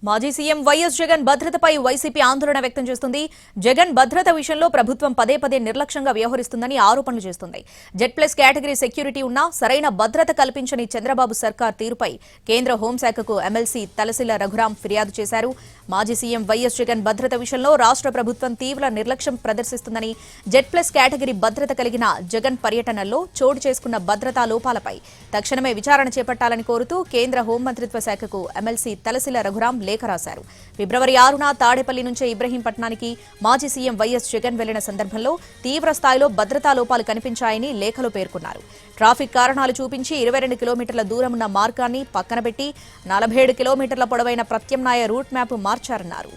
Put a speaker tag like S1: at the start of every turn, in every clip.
S1: మాజీ CM YS Jagan భద్రతపై YCP ఆందోళన వ్యక్తం చేస్తుంది. జగన్ భద్రత విషయంలో ప్రభుత్వం పదే పదే నిర్లక్ష్యంగా వ్యవహరిస్తుందని ఆరోపణలు చేస్తుంది. జెడ్+ కేటగిరీ సెక్యూరిటీ ఉన్నా సరైన భద్రత కల్పించని చంద్రబాబు సర్కార్ తీరుపై కేంద్ర హోంశాఖకు ఎమ్మెల్సీ తలసిల రఘురాం ఫిర్యాదు చేశారు. మాజీ సీఎం వైఎస్ జగన్ భద్రత విషయంలో రాష్ట్ర ప్రభుత్వం తీవ్ర నిర్లక్ష్యం ప్రదర్శిస్తుందని, జెడ్+ కేటగిరీ భద్రత కలిగిన జగన్ పర్యటనల్లో చోటు చేసుకున్న భద్రతా లోపాలపై తక్షణమే విచారణ చేపట్టాలని కోరుతూ కేంద్ర హోంమంత్రిత్వ శాఖకు ఎమ్మెల్సీ తలసిల రఘురాం లేఖ రాశారు. ఫిబ్రవరి 6న తాడేపల్లి నుంచే ఇబ్రహీంపట్నానికి మాజీ సీఎం వైఎస్ జగన్ వెళ్లిన సందర్భంలో తీవ్ర స్థాయిలో భద్రతా లోపాలు కనిపించాయని లేఖలో పేర్కొన్నారు. ట్రాఫిక్ కారణాలు చూపించి 22 కిలోమీటర్ల దూరం ఉన్న మార్గాన్ని పక్కనబెట్టి 47 కిలోమీటర్ల పొడవైన ప్రత్యామ్నాయ రూట్ మ్యాప్ మార్చారన్నారు.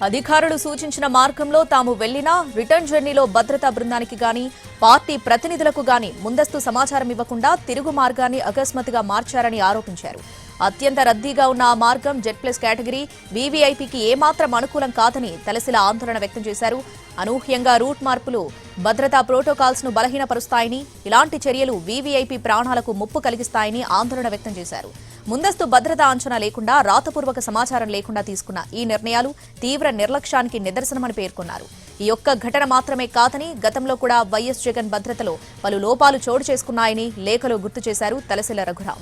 S1: అధికారులు సూచించిన మార్గంలో తాము వెళ్లినా రిటర్న్ జర్నీలో భద్రతా బృందానికి గాని పార్టీ ప్రతినిధులకు గాని ముందస్తు సమాచారం ఇవ్వకుండా తిరుగు మార్గాన్ని అకస్మాత్తుగా మార్చారని ఆరోపించారు. అత్యంత రద్దీగా ఉన్న ఆ మార్గం జెడ్+ కేటగిరీ వీవీఐపీకి ఏమాత్రం అనుకూలం కాదని తలసిల ఆందోళన వ్యక్తం చేశారు. అనూహ్యంగా రూట్ మార్పులు భద్రతా ప్రోటోకాల్స్ ను బలహీనపరుస్తాయని, ఇలాంటి చర్యలు వీవీఐపీ ప్రాణాలకు ముప్పు కలిగిస్తాయని ఆందోళన వ్యక్తం చేశారు. ముందస్తు భద్రతా అంచనా లేకుండా, రాతపూర్వక సమాచారం లేకుండా తీసుకున్న ఈ నిర్ణయాలు తీవ్ర నిర్లక్ష్యానికి నిదర్శనమని పేర్కొన్నారు. ఈ ఒక్క ఘటన మాత్రమే కాదని, గతంలో కూడా వైఎస్ జగన్ భద్రతలో పలు లోపాలు చోటు చేసుకున్నాయని లేఖలో గుర్తు చేశారు తలసిల రఘురాం.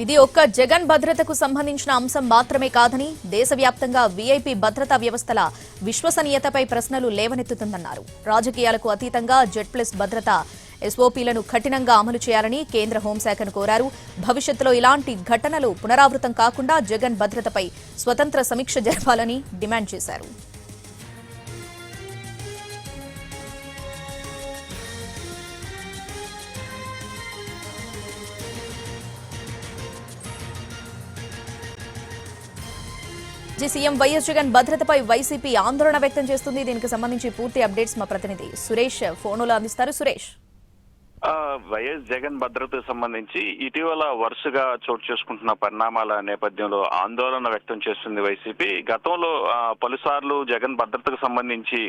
S1: ఇది ఒక్క జగన్ భద్రతకు సంబంధించిన అంశం మాత్రమే కాదని, దేశవ్యాప్తంగా వీఐపీ భద్రతా వ్యవస్థల విశ్వసనీయతపై ప్రశ్నలు లేవనెత్తుతుందన్నారు. రాజకీయాలకు అతీతంగా జెడ్+ భద్రత ఎస్ఓపీలను కఠినంగా అమలు చేయాలని కేంద్ర హోంశాఖను కోరారు. భవిష్యత్తులో ఇలాంటి ఘటనలు పునరావృతం కాకుండా జగన్ భద్రతపై స్వతంత్ర సమీక్ష జరపాలని డిమాండ్ చేశారు. సీఎం వైఎస్ జగన్ భద్రతపై వైసీపీ ఆందోళన వ్యక్తం చేస్తుంది. దీనికి సంబంధించి పూర్తి అప్డేట్స్ మా ప్రతినిధి సురేష్ ఫోన్లో అందిస్తారు. సురేష్,
S2: వైఎస్ జగన్ భద్రతకు సంబంధించి ఇటీవల వరుసగా చోటు చేసుకుంటున్న పరిణామాల నేపథ్యంలో ఆందోళన వ్యక్తం చేస్తుంది వైసీపీ. గతంలో పలుసార్లు జగన్ భద్రతకు సంబంధించి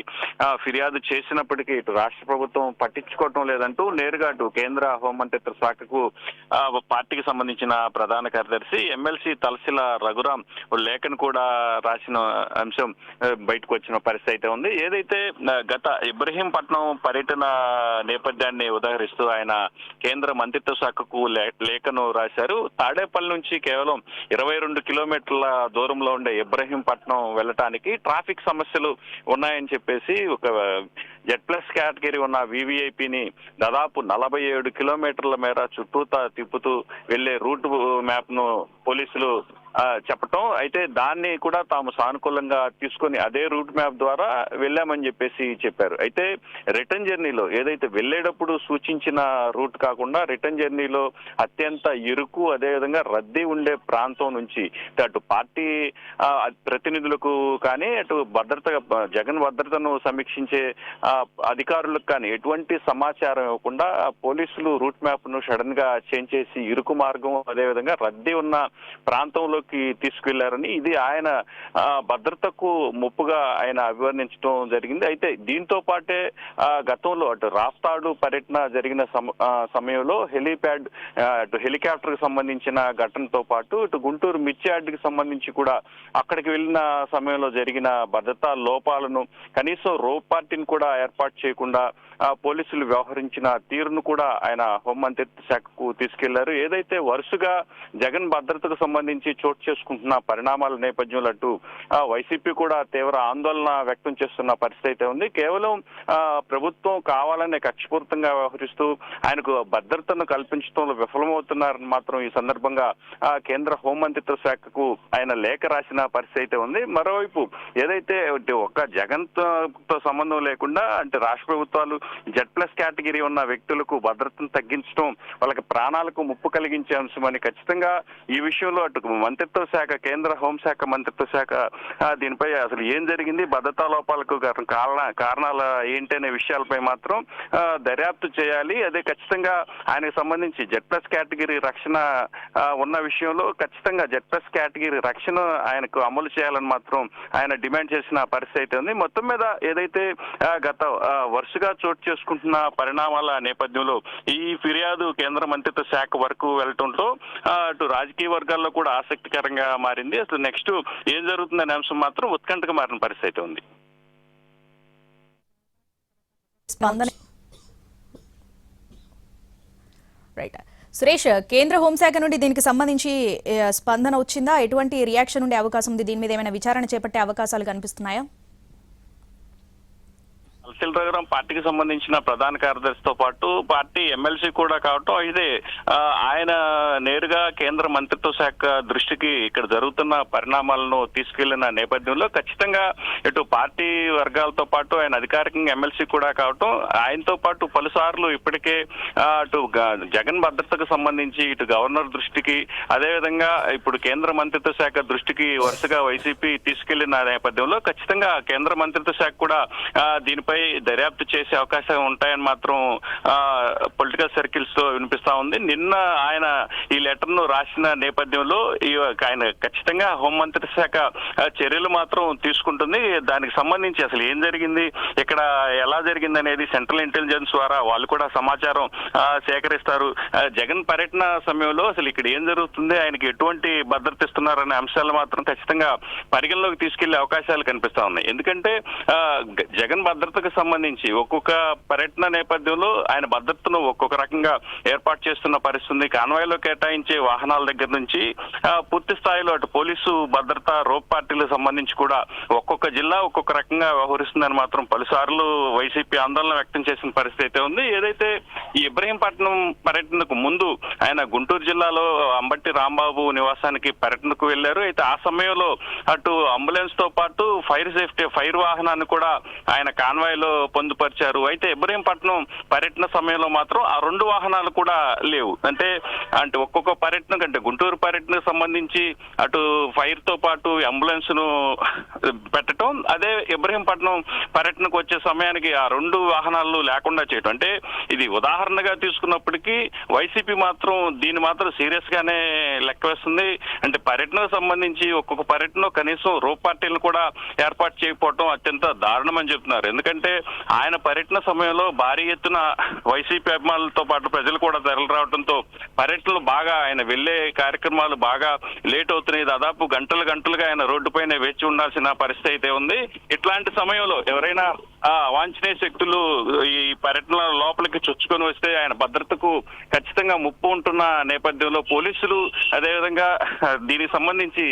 S2: ఫిర్యాదు చేసినప్పటికీ ఇటు రాష్ట్ర ప్రభుత్వం పట్టించుకోవటం లేదంటూ నేరుగా అటు కేంద్ర హోంమంత్రిత్వ శాఖకు పార్టీకి సంబంధించిన ప్రధాన కార్యదర్శి ఎమ్మెల్సీ తలసిల రఘురాం లేఖను కూడా రాసిన అంశం బయటకు వచ్చిన పరిస్థితి అయితే ఉంది. ఏదైతే గత ఇబ్రహీంపట్నం పర్యటన నేపథ్యాన్ని ఉదహరిస్తూ ఆయన కేంద్ర మంత్రిత్వ శాఖకు లేఖను రాశారు. తాడేపల్లి నుంచి కేవలం 22 కిలోమీటర్ల దూరంలో ఉండే ఇబ్రహీంపట్నం వెళ్లటానికి ట్రాఫిక్ సమస్యలు ఉన్నాయని చెప్పేసి ఒక జెడ్+ కేటగిరీ ఉన్న వీవీఐపీని దాదాపు 47 కిలోమీటర్ల మేర చుట్టూతా తిప్పుతూ వెళ్లే రూట్ మ్యాప్ ను పోలీసులు చెప్పటం, అయితే దాన్ని కూడా తాము సానుకూలంగా తీసుకొని అదే రూట్ మ్యాప్ ద్వారా వెళ్ళామని చెప్పేసి చెప్పారు. అయితే రిటర్న్ జర్నీలో ఏదైతే వెళ్లేటప్పుడు సూచించిన రూట్ కాకుండా రిటర్న్ జర్నీలో అత్యంత ఇరుకు, అదేవిధంగా రద్దీ ఉండే ప్రాంతం నుంచి అటు పార్టీ ప్రతినిధులకు కానీ అటు జగన్ భద్రతను సమీక్షించే అధికారులకు కానీ ఎటువంటి సమాచారం ఇవ్వకుండా పోలీసులు రూట్ మ్యాప్ ను సడన్ గా చేంజ్ చేసి ఇరుకు మార్గం, అదేవిధంగా రద్దీ ఉన్న ప్రాంతంలో తీసుకెళ్లారని, ఇది ఆయన భద్రతకు ముప్పుగా ఆయన అభివర్ణించడం జరిగింది. అయితే దీంతో పాటే గతంలో అటు రాప్తాడు పర్యటన జరిగిన సమయంలో హెలికాప్టర్ కి సంబంధించిన ఘటనతో పాటు ఇటు గుంటూరు మిర్చియార్డ్ కి సంబంధించి కూడా అక్కడికి వెళ్లిన సమయంలో జరిగిన భద్రతా లోపాలను, కనీసం రోప్ పార్టీని కూడా ఏర్పాటు చేయకుండా పోలీసులు వ్యవహరించిన తీరును కూడా ఆయన హోంమంత్రిత్వ శాఖకు తీసుకెళ్లారు. ఏదైతే వరుసగా జగన్ భద్రతకు సంబంధించి చోటు చేసుకుంటున్న పరిణామాల నేపథ్యంలో అటు వైసీపీ కూడా తీవ్ర ఆందోళన వ్యక్తం చేస్తున్న పరిస్థితి అయితే ఉంది. కేవలం ప్రభుత్వం కావాలనే కక్షపూరితంగా వ్యవహరిస్తూ ఆయనకు భద్రతను కల్పించడంలో విఫలమవుతున్నారని మాత్రం ఈ సందర్భంగా కేంద్ర హోంమంత్రిత్వ శాఖకు ఆయన లేఖ రాసిన పరిస్థితి అయితే ఉంది. మరోవైపు ఏదైతే ఒక్క జగన్ తో సంబంధం లేకుండా అంటే రాష్ట్ర ప్రభుత్వాలు Z+ కేటగిరీ ఉన్న వ్యక్తులకు భద్రతను తగ్గించడం వాళ్ళకి ప్రాణాలకు ముప్పు కలిగించే అంశమని ఖచ్చితంగా ఈ విషయంలో అటు మంత్రిత్వ శాఖ కేంద్ర హోంశాఖ మంత్రిత్వ శాఖ దీనిపై అసలు ఏం జరిగింది, భద్రతా లోపాలకు కారణాలు ఏంటనే విషయాలపై మాత్రం దర్యాప్తు చేయాలి. అదే ఖచ్చితంగా ఆయనకు సంబంధించి Z+ కేటగిరీ రక్షణ ఉన్న విషయంలో ఖచ్చితంగా Z+ కేటగిరీ రక్షణ ఆయనకు అమలు చేయాలని మాత్రం ఆయన డిమాండ్ చేసిన పరిస్థితి అయితే ఉంది. మొత్తం మీద ఏదైతే గత వరుసగా చోటు చేసుకుంటున్న పరిణామాల నేపథ్యంలో ఈ ఫిర్యాదు కేంద్ర మంత్రిత్వ శాఖ వరకు వెళ్ళటంతో అటు రాజకీయ వర్గాల్లో కూడా ఆసక్తికరంగా మారింది. అసలు నెక్స్ట్ ఏం జరుగుతుందనే అంశం మాత్రం ఉత్కంఠగా మారిన పరిస్థితి ఉంది.
S1: రైట్ సురేష్, కేంద్ర హోంశాఖ నుండి దీనికి సంబంధించి స్పందన వచ్చిందా? ఎటువంటి రియాక్షన్ ఉండే అవకాశం ఉంది? దీని మీద ఏమైనా విచారణ చేపట్టే అవకాశాలు కనిపిస్తున్నాయా?
S2: అల్సిల్ రఘురాం పార్టీకి సంబంధించిన ప్రధాన కార్యదర్శితో పాటు పార్టీ ఎమ్మెల్సీ కూడా కావటం అయితే ఆయన నేరుగా కేంద్ర మంత్రిత్వ శాఖ దృష్టికి ఇక్కడ జరుగుతున్న పరిణామాలను తీసుకెళ్లిన నేపథ్యంలో ఖచ్చితంగా ఇటు పార్టీ వర్గాలతో పాటు ఆయన అధికారికంగా ఎమ్మెల్సీ కూడా కావటం ఆయనతో పాటు పలుసార్లు ఇప్పటికే అటు జగన్ భద్రతకు సంబంధించి ఇటు గవర్నర్ దృష్టికి అదేవిధంగా ఇప్పుడు కేంద్ర మంత్రిత్వ శాఖ దృష్టికి వరుసగా వైసీపీ తీసుకెళ్లిన నేపథ్యంలో ఖచ్చితంగా కేంద్ర మంత్రిత్వ శాఖ కూడా దీనిపై దర్యాప్తు చేసే అవకాశం ఉంటాయని మాత్రం పొలిటికల్ సర్కిల్స్ లో వినిపిస్తా ఉంది. నిన్న ఆయన ఈ లెటర్ ను రాసిన నేపథ్యంలో ఆయన ఖచ్చితంగా హోంమంత్రిత్వ శాఖ చర్యలు మాత్రం తీసుకుంటుంది. దానికి సంబంధించి అసలు ఏం జరిగింది, ఇక్కడ ఎలా జరిగింది అనేది సెంట్రల్ ఇంటెలిజెన్స్ ద్వారా వాళ్ళు కూడా సమాచారం సేకరిస్తారు. జగన్ పర్యటన సమయంలో అసలు ఇక్కడ ఏం జరుగుతుంది, ఆయనకి ఎటువంటి భద్రత ఇస్తున్నారనే అంశాలు మాత్రం ఖచ్చితంగా పరిగణలోకి తీసుకెళ్లే అవకాశాలు కనిపిస్తా ఉన్నాయి. ఎందుకంటే జగన్ భద్రతకు సంబంధించి ఒక్కొక్క పర్యటన నేపథ్యంలో ఆయన భద్రతను ఒక్కొక్క రకంగా ఏర్పాటు చేస్తున్న పరిస్థితి. కాన్వాయ్లో కేటాయించే వాహనాల దగ్గర నుంచి పూర్తి స్థాయిలో అటు పోలీసు భద్రత రోప్ పార్టీలకు సంబంధించి కూడా ఒక్కొక్క జిల్లా ఒక్కొక్క రకంగా వ్యవహరిస్తుందని మాత్రం పలుసార్లు వైసీపీ ఆందోళన వ్యక్తం చేసిన పరిస్థితి అయితే ఉంది. ఏదైతే ఈ ఇబ్రహీంపట్నం పర్యటనకు ముందు ఆయన గుంటూరు జిల్లాలో అంబటి రాంబాబు నివాసానికి పర్యటనకు వెళ్లారు. అయితే ఆ సమయంలో అటు అంబులెన్స్ తో పాటు ఫైర్ వాహనాన్ని కూడా ఆయన కాన్వాయ్లో పొందుపరిచారు. అయితే ఇబ్రహీంపట్నం పర్యటన సమయంలో మాత్రం ఆ 2 వాహనాలు కూడా లేవు. అంటే ఒక్కొక్క పర్యటన కంటే గుంటూరు పర్యటనకు సంబంధించి అటు ఫైర్ తో పాటు అంబులెన్స్ ను పెట్టడం, అదే ఇబ్రహీంపట్నం పర్యటనకు వచ్చే సమయానికి ఆ 2 వాహనాలు లేకుండా చేయడం. అంటే ఇది ఉదాహరణగా తీసుకున్నప్పటికీ వైసీపీ మాత్రం దీన్ని మాత్రం సీరియస్ గానే లెక్క వేస్తుంది. అంటే పర్యటనకు సంబంధించి ఒక్కొక్క పర్యటన కనీసం రోప్ పార్టీలను కూడా ఏర్పాటు చేయకపోవడం అత్యంత దారుణమని చెప్తున్నారు. ఎందుకంటే ఆయన పర్యటన సమయంలో భారీ ఎత్తున వైసీపీ అభిమానులతో పాటు ప్రజలు కూడా తరలి రావడంతో పర్యటనలు బాగా ఆయన వెళ్లే కార్యక్రమాలు బాగా లేట్ అవుతున్నాయి. దాదాపు గంటలుగా ఆయన రోడ్డుపైన వేచి ఉండాల్సిన పరిస్థితి అయితే ఉంది. ఇట్లాంటి సమయంలో ఎవరైనా అవాంఛనీయ శక్తులు ఈ పర్యటన లోపలికి చొచ్చుకొని వస్తే ఆయన భద్రతకు ఖచ్చితంగా ముప్పు ఉంటున్న నేపథ్యంలో పోలీసులు అదేవిధంగా దీనికి సంబంధించి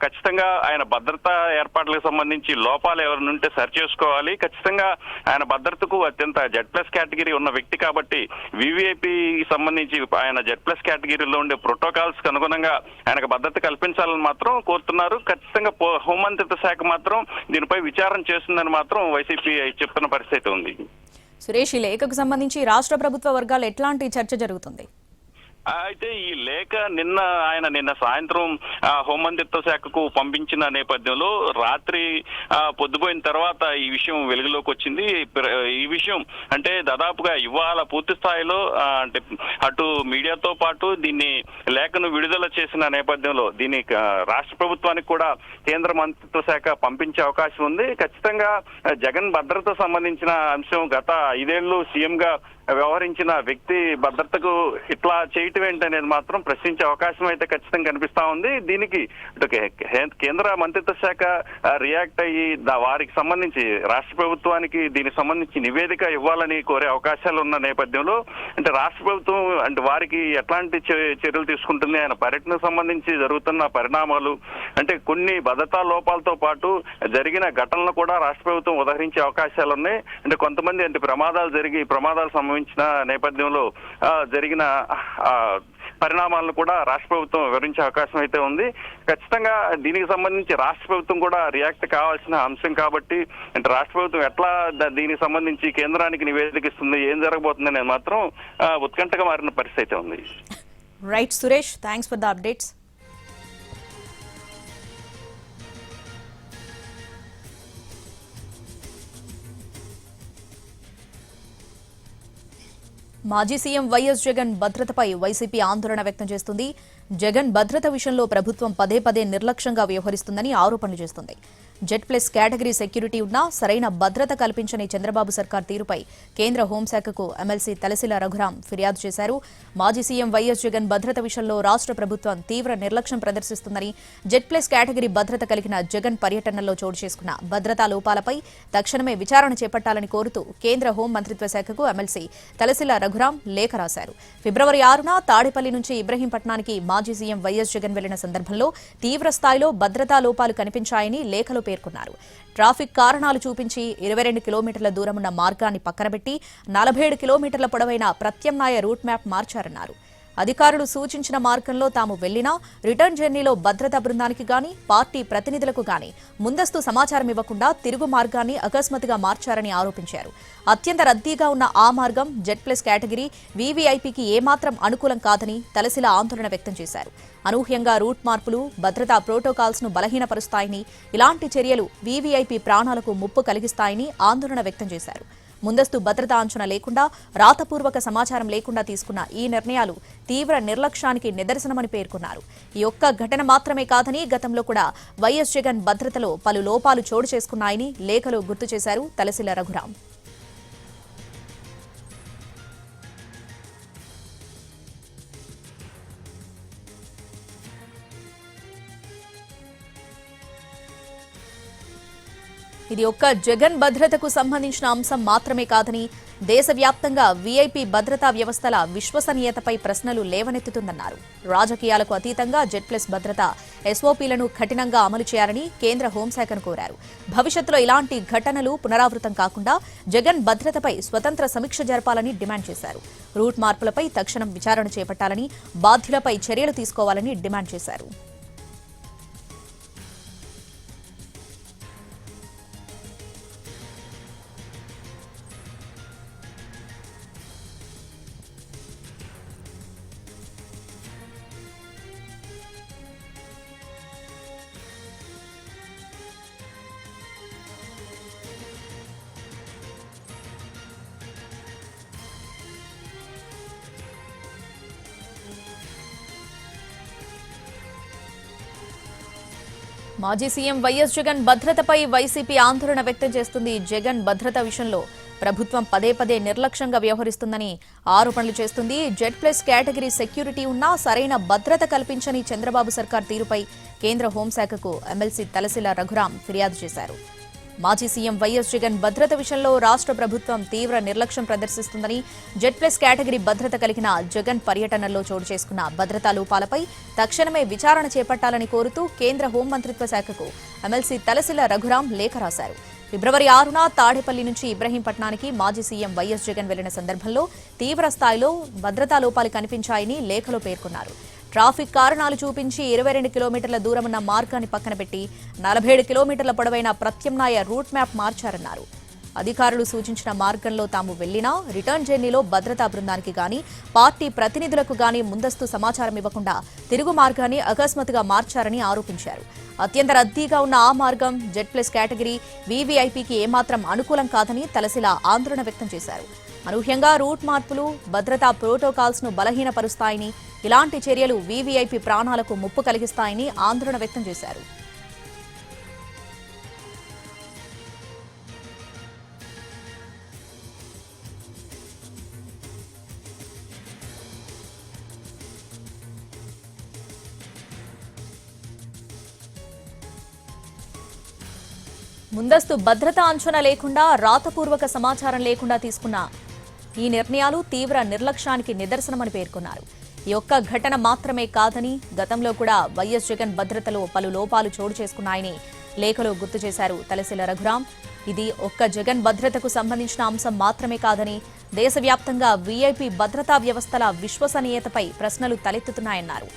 S2: ఖచ్చితంగా ఆయన భద్రతా ఏర్పాట్లకు సంబంధించి లోపాలు ఎవరిని ఉంటే సరి చేసుకోవాలి. ఖచ్చితంగా ఆయన భద్రతకు అత్యంత Z+ కేటగిరీ ఉన్న వ్యక్తి కాబట్టి వివిఐపి సంబంధించి ఆయన Z+ కేటగిరీలో ఉండే ప్రోటోకాల్స్ కు అనుగుణంగా ఆయనకు భద్రత కల్పించాలని మాత్రం కోరుతున్నారు. ఖచ్చితంగా హోంమంత్రిత్వ శాఖ మాత్రం దీనిపై విచారణ చేస్తుందని మాత్రం వైసీపీ చెప్తున్న పరిస్థితి ఉంది.
S1: సురేష్, ఈ లేఖకు సంబంధించి రాష్ట్ర ప్రభుత్వ వర్గాలు ఎట్లాంటి చర్చ జరుగుతుంది?
S2: అయితే ఈ లేఖ నిన్న సాయంత్రం హోంమంత్రిత్వ శాఖకు పంపించిన నేపథ్యంలో రాత్రి పొద్దుపోయిన తర్వాత ఈ విషయం వెలుగులోకి వచ్చింది. ఈ విషయం అంటే దాదాపుగా ఇవాళ పూర్తి స్థాయిలో అంటే అటు మీడియాతో పాటు దీన్ని లేఖను విడుదల చేసిన నేపథ్యంలో దీన్ని రాష్ట్ర ప్రభుత్వానికి కూడా కేంద్ర మంత్రిత్వ శాఖ పంపించే అవకాశం ఉంది. ఖచ్చితంగా జగన్ భద్రత సంబంధించిన అంశం గత 5 ఏళ్లు సీఎం గా వ్యవహరించిన వ్యక్తి భద్రతకు ఇట్లా చేయటం ఏంటనేది మాత్రం ప్రశ్నించే అవకాశం అయితే ఖచ్చితంగా కనిపిస్తా ఉంది. దీనికి కేంద్ర మంత్రిత్వ శాఖ రియాక్ట్ అయ్యి వారికి సంబంధించి రాష్ట్ర ప్రభుత్వానికి దీనికి సంబంధించి నివేదిక ఇవ్వాలని కోరే అవకాశాలు ఉన్న నేపథ్యంలో అంటే రాష్ట్ర ప్రభుత్వం అంటే వారికి ఎట్లాంటి చర్యలు తీసుకుంటుంది, ఆయన పర్యటనకు సంబంధించి జరుగుతున్న పరిణామాలు అంటే కొన్ని భద్రతా లోపాలతో పాటు జరిగిన ఘటనలు కూడా రాష్ట్ర ప్రభుత్వం ఉదహరించే అవకాశాలు ఉన్నాయి. అంటే కొంతమంది అంటే ప్రమాదాలు సంభవించిన నేపథ్యంలో జరిగిన పరిణామాలను కూడా రాష్ట్ర ప్రభుత్వం వివరించే అవకాశం అయితే ఉంది. ఖచ్చితంగా దీనికి సంబంధించి రాష్ట్ర ప్రభుత్వం కూడా రియాక్ట్ కావాల్సిన అంశం కాబట్టి అంటే రాష్ట్ర ప్రభుత్వం ఎట్లా దీనికి సంబంధించి కేంద్రానికి నివేదిక ఇస్తుంది, ఏం జరగబోతుంది అనేది మాత్రం ఉత్కంఠగా మారిన పరిస్థితి అయితే ఉంది.
S1: Right Suresh, thanks for the updates. మాజీ సీఎం వైఎస్ జగన్ భద్రతపై వైసీపీ ఆందోళన వ్యక్తం చేస్తుంది. జగన్ భద్రత విషయంలో ప్రభుత్వం పదే పదే నిర్లక్ష్యంగా వ్యవహరిస్తుందని ఆరోపణలు చేస్తుంది. జెడ్ ప్లస్ కేటగిరీ సెక్యూరిటీ ఉన్నా సరైన భద్రత కల్పించని చంద్రబాబు సర్కార్ తీరుపై కేంద్ర హోంశాఖకు ఎమ్మెల్సీ తలసిల రఘురాం ఫిర్యాదు చేశారు. మాజీ సీఎం వైఎస్ జగన్ భద్రత విషయంలో రాష్ట్ర ప్రభుత్వం తీవ్ర నిర్లక్ష్యం ప్రదర్శిస్తుందని, జెడ్ ప్లస్ కేటగిరీ భద్రత కలిగిన జగన్ పర్యటనలో చోటు చేసుకున్న భద్రతా లోపాలపై తక్షణమే విచారణ చేపట్టాలని కోరుతూ కేంద్ర హోం మంత్రిత్వ శాఖకు ఎమ్మెల్సీ తలసిల రఘురాం లేఖ రాశారు. ఫిబ్రవరి 6న తాడేపల్లి నుంచి ఇబ్రహీంపట్నానికి మాజీ సీఎం వైఎస్ జగన్ వెళ్లిన సందర్భంలో తీవ్ర స్థాయిలో భద్రతా లోపాలు కనిపించాయని లేఖలో పేర్కొన్నారు. ట్రాఫిక్ కారణాలు చూపించి 22 కిలోమీటర్ల దూరమున్న మార్గాన్ని పక్కనబెట్టి 47 కిలోమీటర్ల పొడవైన ప్రత్యామ్నాయ రూట్ మ్యాప్ మార్చారన్నారు. అధికారులు సూచించిన మార్గంలో తాము వెళ్లినా రిటర్న్ జర్నీలో భద్రతా బృందానికి గాని పార్టీ ప్రతినిధులకు గాని ముందస్తు సమాచారం ఇవ్వకుండా తిరుగు మార్గాన్ని అకస్మాత్తుగా మార్చారని ఆరోపించారు. అత్యంత రద్దీగా ఉన్న ఆ మార్గం జెడ్ ప్లస్ కేటగిరీ వీవీఐపీకి ఏమాత్రం అనుకూలం కాదని తలసిల ఆందోళన వ్యక్తం చేశారు. అనూహ్యంగా రూట్ మార్పులు భద్రతా ప్రోటోకాల్స్ ను బలహీనపరుస్తాయని, ఇలాంటి చర్యలు వీవీఐపీ ప్రాణాలకు ముప్పు కలిగిస్తాయని ఆందోళన వ్యక్తం చేశారు. ముందస్తు భద్రతా అంచనా లేకుండా, రాతపూర్వక సమాచారం లేకుండా తీసుకున్న ఈ నిర్ణయాలు తీవ్ర నిర్లక్ష్యానికి నిదర్శనమని పేర్కొన్నారు. ఈ ఒక్క ఘటన మాత్రమే కాదని గతంలో కూడా వైఎస్ జగన్ భద్రతలో పలు లోపాలు చోటు చేసుకున్నాయని లేఖలో గుర్తు చేశారు తలసిల రఘురాం. ఇది ఒక్క జగన్ భద్రతకు సంబంధించిన అంశం మాత్రమే కాదని, దేశవ్యాప్తంగా వీఐపీ భద్రతా వ్యవస్థల విశ్వసనీయతపై ప్రశ్నలు లేవనెత్తుతుందన్నారు. రాజకీయాలకు అతీతంగా జెడ్ ప్లస్ భద్రత ఎస్ఓపీలను కఠినంగా అమలు చేయాలని కేంద్ర హోంశాఖను కోరారు. భవిష్యత్తులో ఇలాంటి ఘటనలు పునరావృతం కాకుండా జగన్ భద్రతపై స్వతంత్ర సమీక్ష జరపాలని డిమాండ్ చేశారు. రూట్ మార్పులపై తక్షణం విచారణ చేపట్టాలని, బాధ్యులపై చర్యలు తీసుకోవాలని డిమాండ్ చేశారు. మాజీ సీఎం వైఎస్ జగన్ భద్రతపై వైసీపీ ఆందోళన వ్యక్తం చేస్తుంది. జగన్ భద్రత విషయంలో ప్రభుత్వం పదే పదే నిర్లక్ష్యంగా వ్యవహరిస్తుందని ఆరోపణలు చేస్తుంది. జెడ్ ప్లస్ కేటగిరీ సెక్యూరిటీ ఉన్నా సరైన భద్రత కల్పించని చంద్రబాబు సర్కార్ తీరుపై కేంద్ర హోంశాఖకు ఎమ్మెల్సీ తలసిల రఘురాం ఫిర్యాదు చేశారు. మాజీ సీఎం వైఎస్ జగన్ భద్రత విషయంలో రాష్ట్ర ప్రభుత్వం తీవ్ర నిర్లక్ష్యం ప్రదర్శిస్తుందని, జెడ్ ప్లస్ కేటగిరీ భద్రత కలిగిన జగన్ పర్యటనలో చోటు చేసుకున్న భద్రతా లోపాలపై తక్షణమే విచారణ చేపట్టాలని కోరుతూ కేంద్ర హోంమంత్రిత్వ శాఖకు ఎమ్మెల్సీ తలసిల రఘురాం లేఖ రాశారు. ఫిబ్రవరి 6న తాడేపల్లి నుంచి ఇబ్రహీంపట్నానికి మాజీ సీఎం వైఎస్ జగన్ వెళ్లిన సందర్భంలో తీవ్ర స్థాయిలో భద్రతా లోపాలు కనిపించాయని లేఖలో పేర్కొన్నారు. ట్రాఫిక్ కారణాలు చూపించి 22 కిలోమీటర్ల దూరమున్న మార్గాన్ని పక్కన పెట్టి 47 కిలోమీటర్ల పొడవైన ప్రత్యామ్నాయ రూట్ మ్యాప్ మార్చారన్నారు. అధికారులు సూచించిన మార్గంలో తాము వెళ్లినా రిటర్న్ జర్నీలో భద్రతా బృందానికి గాని పార్టీ ప్రతినిధులకు గాని ముందస్తు సమాచారం ఇవ్వకుండా తిరుగు మార్గాన్ని అకస్మాత్తుగా మార్చారని ఆరోపించారు. అత్యంత రద్దీగా ఉన్న ఆ మార్గం జెడ్ ప్లస్ కేటగిరీ వీవీఐపీకి ఏమాత్రం అనుకూలం కాదని తలసిల ఆందోళన వ్యక్తం చేశారు. అనూహ్యంగా రూట్ మార్పులు భద్రతా ప్రోటోకాల్స్ ను బలహీనపరుస్తాయని, ఇలాంటి చర్యలు వీవీఐపీ ప్రాణాలకు ముప్పు కలిగిస్తాయని ఆందోళన వ్యక్తం చేశారు. ముందస్తు భద్రతా అంచనా లేకుండా రాతపూర్వక సమాచారం లేకుండా తీసుకున్న ఈ నిర్ణయాలు తీవ్ర నిర్లక్ష్యానికి నిదర్శనమని పేర్కొన్నారు. ఈ ఒక్క ఘటన మాత్రమే కాదని గతంలో కూడా వైఎస్ జగన్ భద్రతలో పలు లోపాలు చోటు చేసుకున్నాయని లేఖలో గుర్తు చేశారు తలశీల రఘురాం. ఇది ఒక్క జగన్ భద్రతకు సంబంధించిన అంశం మాత్రమే కాదని దేశవ్యాప్తంగా వీఐపీ భద్రతా వ్యవస్థల విశ్వసనీయతపై ప్రశ్నలు తలెత్తుతున్నాయన్నారు.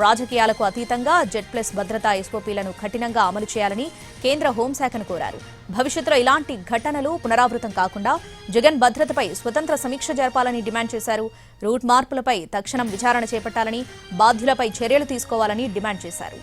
S1: రాజకీయాలకు అతీతంగా జెడ్+ భద్రతా ఎస్ఓపీలను కఠినంగా అమలు చేయాలని కేంద్ర హోంశాఖను కోరారు. భవిష్యత్తులో ఇలాంటి ఘటనలు పునరావృతం కాకుండా జగన్ భద్రతపై స్వతంత్ర సమీక్ష జరపాలని డిమాండ్ చేశారు. రూట్ మార్పులపై తక్షణం విచారణ చేపట్టాలని, బాధ్యులపై చర్యలు తీసుకోవాలని డిమాండ్ చేశారు.